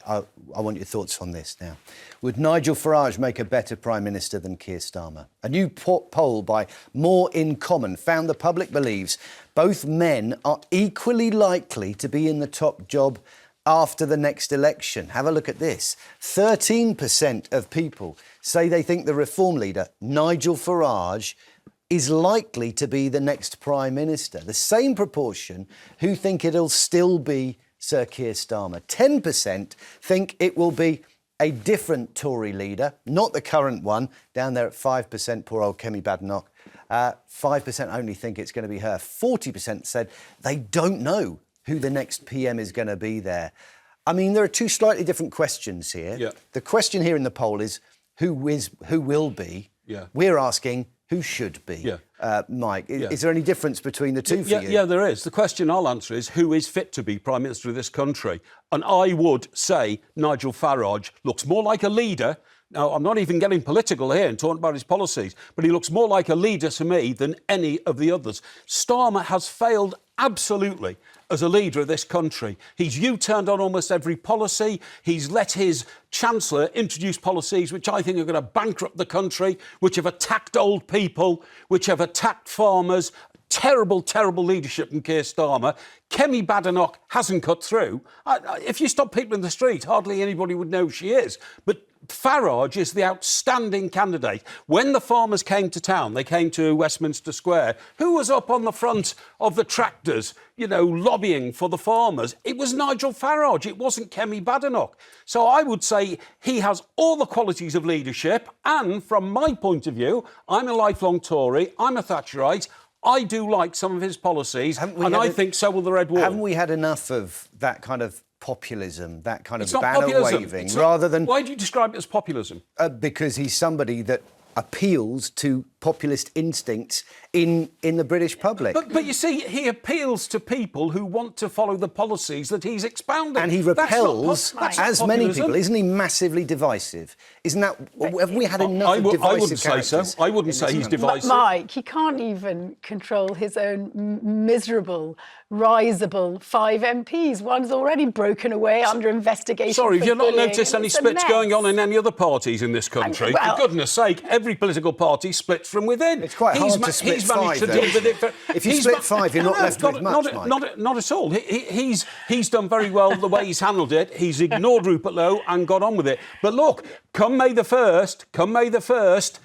I want your thoughts on this now. Would Nigel Farage make a better Prime Minister than Keir Starmer? A new poll by More in Common found the public believes both men are equally likely to be in the top job after the next election. Have a look at this. 13% of people say they think the Reform leader, Nigel Farage, is likely to be the next Prime Minister. The same proportion who think it'll still be Sir Keir Starmer. 10% think it will be a different Tory leader, not the current one, down there at 5%, poor old Kemi Badenoch. 5% only think it's going to be her. 40% said they don't know who the next PM is going to be there. I mean, there are two slightly different questions here. Yeah. The question here in the poll is who will be. Yeah. We're asking who should be. Yeah. Mike, is there any difference between the two for you? Yeah, there is. The question I'll answer is who is fit to be Prime Minister of this country? And I would say Nigel Farage looks more like a leader. Now, I'm not even getting political here and talking about his policies, but he looks more like a leader to me than any of the others. Starmer has failed absolutely as a leader of this country. He's U-turned on almost every policy. He's let his Chancellor introduce policies which I think are going to bankrupt the country, which have attacked old people, which have attacked farmers. Terrible, terrible leadership from Keir Starmer. Kemi Badenoch hasn't cut through. If you stop people in the street, hardly anybody would know who she is. But Farage is the outstanding candidate. When the farmers came to town, they came to Westminster Square, who was up on the front of the tractors, lobbying for the farmers? It was Nigel Farage. It wasn't Kemi Badenoch. So I would say he has all the qualities of leadership. And from my point of view, I'm a lifelong Tory. I'm a Thatcherite. I do like some of his policies, and I think so will the Red Wall. Haven't we had enough of that kind of populism, that kind of banner waving, rather than... Why do you describe it as populism? Because he's somebody that appeals to populist instincts in the British public. But you see, he appeals to people who want to follow the policies that he's expounding. And he repels, as many people. Isn't he massively divisive? Isn't that... Have we had enough of divisive I wouldn't say so. I wouldn't say he's divisive. Mike, he can't even control his own miserable, risible 5 MPs. One's already broken away under investigation. Sorry, have you not bullying, noticed any splits going on in any other parties in this country? For goodness sake, every political party splits from within. It's quite hard to split five, to deal with it. If you split five, you're not left with much, Mike. Not at all. He's done very well the way he's handled it. He's ignored Rupert Lowe and got on with it. But look, come May the 1st,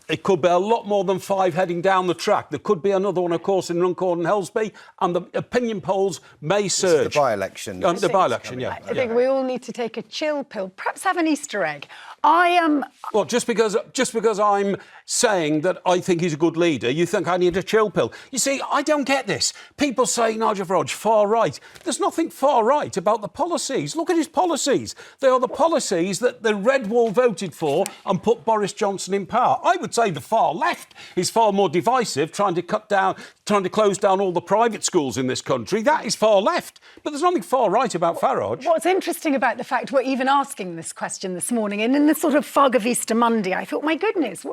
it could be a lot more than 5 heading down the track. There could be another one, of course, in Runcorn and Helsby, and the opinion polls may surge. The by-election. The by-election, yeah. I think we all need to take a chill pill, perhaps have an Easter egg. I am... Well, just because I'm saying that I think he's a good leader, you think I need a chill pill. You see, I don't get this. People say Nigel Farage, far right. There's nothing far right about the policies. Look at his policies. They are the policies that the Red Wall voted for and put Boris Johnson in power. I would say the far left is far more divisive, trying to close down all the private schools in this country. That is far left. But there's nothing far right about Farage. What's interesting about the fact we're even asking this question this morning, and in the sort of fog of Easter Monday, I thought, my goodness,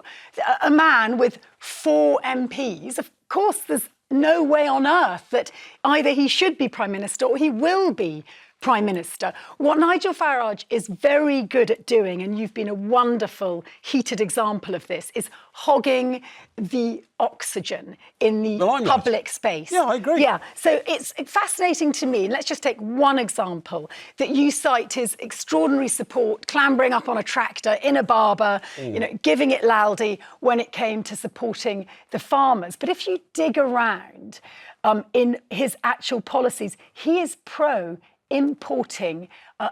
a man with 4 MPs, of course there's no way on earth that either he should be Prime Minister or he will be Prime Minister. What Nigel Farage is very good at doing, and you've been a wonderful, heated example of this, is hogging the oxygen in the public space. Yeah, I agree. Yeah, so it's fascinating to me. Let's just take one example that you cite his extraordinary support, clambering up on a tractor in a barber, giving it laldy when it came to supporting the farmers. But if you dig around in his actual policies, he is pro importing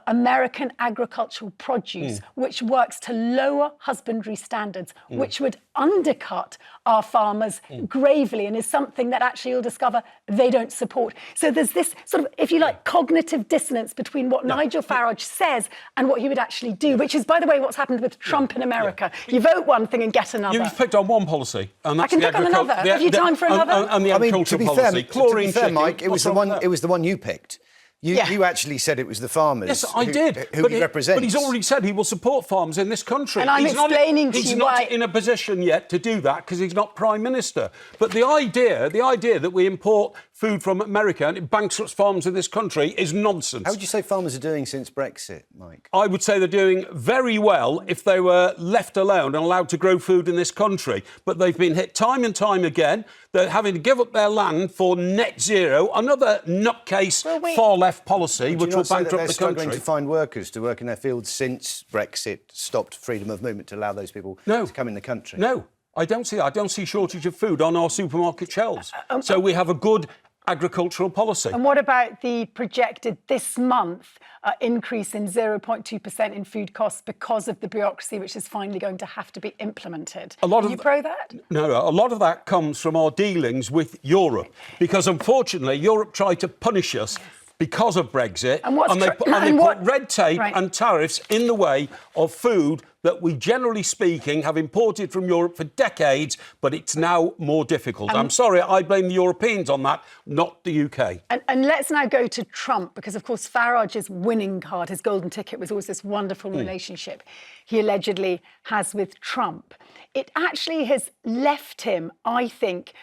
American agricultural produce, which works to lower husbandry standards, which would undercut our farmers gravely, and is something that actually you'll discover they don't support. So there's this sort of, if you like, cognitive dissonance between what Nigel Farage says and what he would actually do, which is, by the way, what's happened with Trump in America. You vote one thing and get another. You've picked on one policy, and that's I can pick on another. Have you time for another? And the agricultural policy. To be fair, Mike, it was the one you picked. You actually said it was the farmers. Yes, I did. Who he represents. But he's already said he will support farmers in this country. And I'm explaining to you why... He's not in a position yet to do that because he's not Prime Minister. But the idea that we import food from America and it bankrupts farms in this country is nonsense. How would you say farmers are doing since Brexit, Mike? I would say they're doing very well if they were left alone and allowed to grow food in this country. But they've been hit time and time again. They're having to give up their land for net zero, another nutcase far-left policy which will bankrupt the country. They're struggling to find workers to work in their fields since Brexit stopped freedom of movement to allow those people to come in the country. No, I don't see that. I don't see shortage of food on our supermarket shelves. So we have a good agricultural policy. And what about the projected this month increase in 0.2% in food costs because of the bureaucracy which is finally going to have to be implemented? Are you pro that? No, a lot of that comes from our dealings with Europe because unfortunately Europe tried to punish us because of Brexit, and they put red tape and tariffs in the way of food that we, generally speaking, have imported from Europe for decades, but it's now more difficult. I'm sorry, I blame the Europeans on that, not the UK. And let's now go to Trump, because, of course, Farage's winning card, his golden ticket, was always this wonderful relationship he allegedly has with Trump. It actually has left him, I think,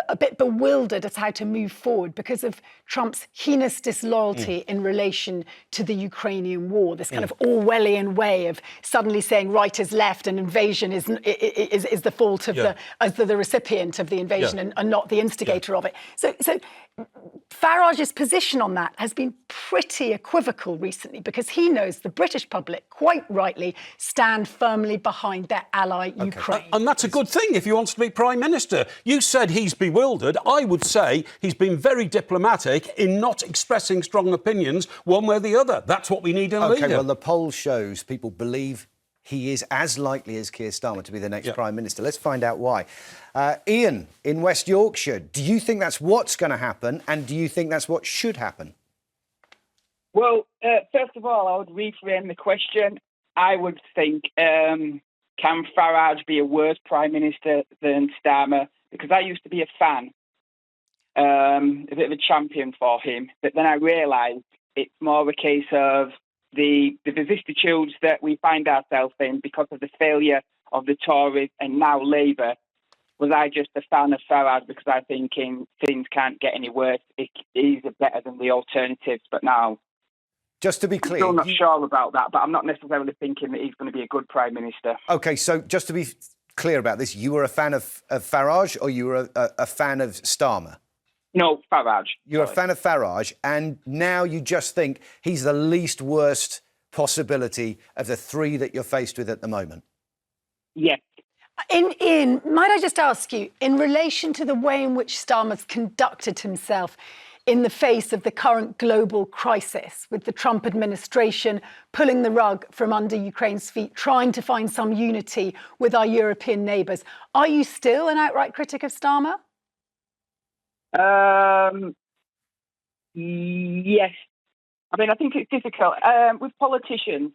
a bit bewildered as how to move forward because of Trump's heinous disloyalty in relation to the Ukrainian war, this kind of Orwellian way of suddenly saying right is left and invasion is the fault of the recipient of the invasion and not the instigator of it. So Farage's position on that has been pretty equivocal recently because he knows the British public, quite rightly, stand firmly behind their ally Ukraine. And that's a good thing if he wants to be Prime Minister. You said he's bewildered. I would say he's been very diplomatic in not expressing strong opinions one way or the other. That's what we need in a leader. OK, well, the poll shows people believe he is as likely as Keir Starmer to be the next Prime Minister. Let's find out why. Ian, in West Yorkshire, do you think that's what's going to happen and do you think that's what should happen? Well, first of all, I would reframe the question. I would think, can Farage be a worse Prime Minister than Starmer? Because I used to be a fan, a bit of a champion for him. But then I realised it's more a case of the vicissitudes that we find ourselves in because of the failure of the Tories and now Labour. Was I just a fan of Farage because I think things can't get any worse? He's better than the alternatives, but now... Just to be clear... I'm still not sure about that, but I'm not necessarily thinking that he's going to be a good Prime Minister. OK, so just to be clear about this, you were a fan of Farage or you were a fan of Starmer? No, Farage. You're a fan of Farage, and now you just think he's the least worst possibility of the three that you're faced with at the moment? Yes. Ian, might I just ask you, in relation to the way in which Starmer's conducted himself in the face of the current global crisis, with the Trump administration pulling the rug from under Ukraine's feet, trying to find some unity with our European neighbours, are you still an outright critic of Starmer? Yes. I mean, I think it's difficult. With politicians,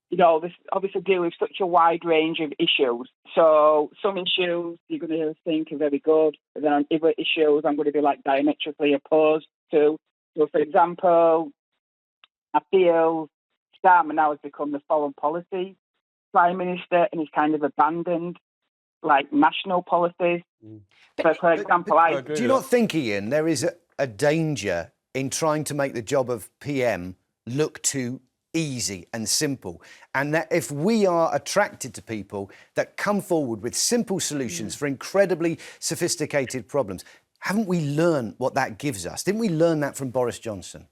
you know, this obviously deal with such a wide range of issues. So some issues you're going to think are very good, but then on other issues I'm going to be like diametrically opposed to. So, for example, I feel Starmer now has become the foreign policy Prime Minister and he's kind of abandoned like national policies. So, for example, do you not think, Ian, there is a danger in trying to make the job of PM look too easy and simple, and that if we are attracted to people that come forward with simple solutions for incredibly sophisticated problems, haven't we learned what that gives us? Didn't we learn that from Boris Johnson?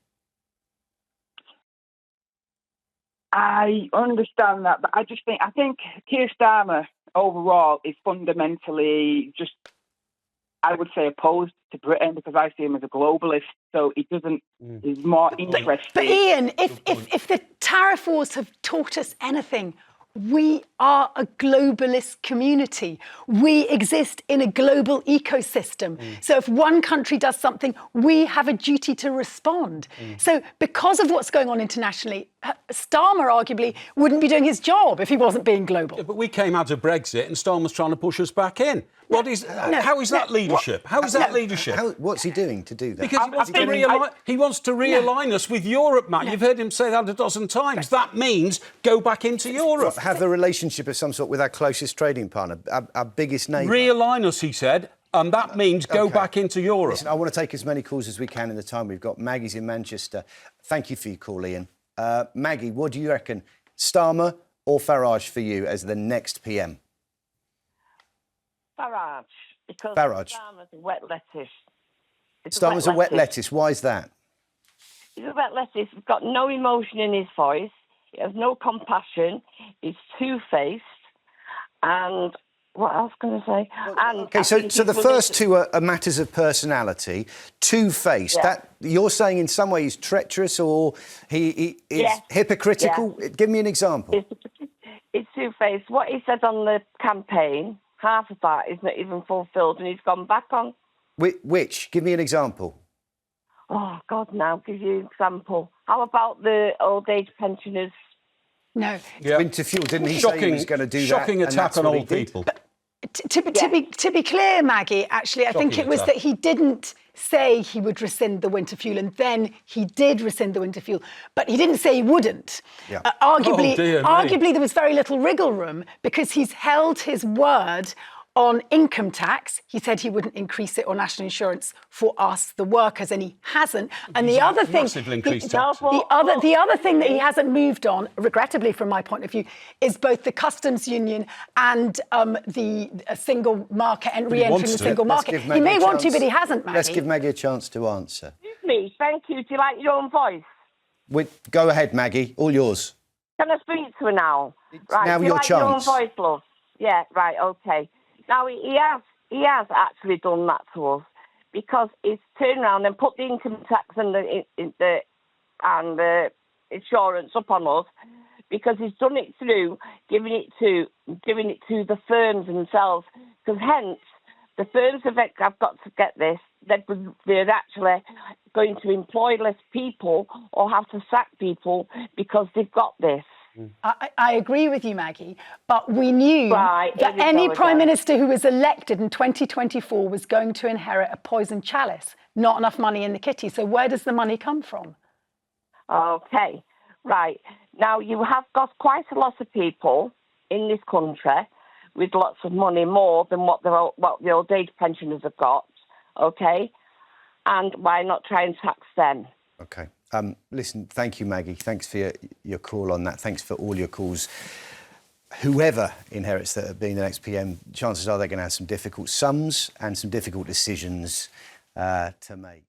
I understand that, but I think Keir Starmer overall is fundamentally just, I would say, opposed to Britain because I see him as a globalist. So he doesn't, he's more interested. But Ian, if the tariff wars have taught us anything, we are a globalist community. We exist in a global ecosystem. So if one country does something, we have a duty to respond. So because of what's going on internationally, Starmer arguably wouldn't be doing his job if he wasn't being global. Yeah, but we came out of Brexit and Starmer's trying to push us back in. How is that leadership? How is that leadership? What's he doing to do that? Because he wants to realign us with Europe, Matt. You've heard him say that a dozen times. That means go back into Europe. Have a relationship of some sort with our closest trading partner, our biggest neighbour. Realign us, he said. And that means go Okay. back into Europe. Listen, I want to take as many calls as we can in the time we've got. Maggie's in Manchester. Thank you for your call, Ian. Maggie, what do you reckon? Starmer or Farage for you as the next PM? Farage, because Farage. Starmer's a wet lettuce. Starmer's a wet lettuce. Why is that? He's a wet lettuce. He's got no emotion in his voice. He has no compassion. He's two-faced. And what else can I say? And OK, I so think the he's first willing two are matters of personality. Two-faced. Yeah. That you're saying in some way he's treacherous or he is Yeah. hypocritical? Yeah. Give me an example. It's two-faced. What he said on the campaign, half of that is not even fulfilled, and he's gone back on. Which? Give me an example. Oh, God, now, give you an example. How about the old age pensioners? No. Yeah. Winter fuel, didn't he say he was going to do that? Shocking and attack that's on what he old did? people. To be clear, Maggie, actually, I think Shocking it was attack. that he didn't say he would rescind the winter fuel, and then he did rescind the winter fuel, but he didn't say he wouldn't. Yeah. Arguably, Oh, dear me. arguably, there was very little wriggle room because he's held his word on income tax. He said he wouldn't increase it, or national insurance for us, the workers, and he hasn't. And the other thing, massively increased taxes. the other thing that he hasn't moved on, regrettably from my point of view, is both the customs union and the single market and re-entering wants the to. single Let's market. give He Maggie may a want to, chance. but he hasn't, Maggie. Let's give Maggie a chance to answer. Excuse me, thank you. Do you like your own voice? Go ahead, Maggie. All yours. Can I speak to her now? Right. now do you your like your own chance. voice, love? Yeah, right, okay. Now, he has actually done that to us because he's turned around and put the income tax and the insurance up on us because he's done it through giving it to the firms themselves. Because hence, the firms have got to get this. They're actually going to employ less people or have to sack people because they've got this. I agree with you, Maggie, but we knew Right, that here we any go Prime again. Minister who was elected in 2024 was going to inherit a poisoned chalice, not enough money in the kitty. So where does the money come from? Okay, right. Now, you have got quite a lot of people in this country with lots of money, more than what the old age pensioners have got, okay? And why not try and tax them? OK. Listen, thank you, Maggie. Thanks for your call on that. Thanks for all your calls. Whoever inherits that being the next PM, chances are they're going to have some difficult sums and some difficult decisions to make.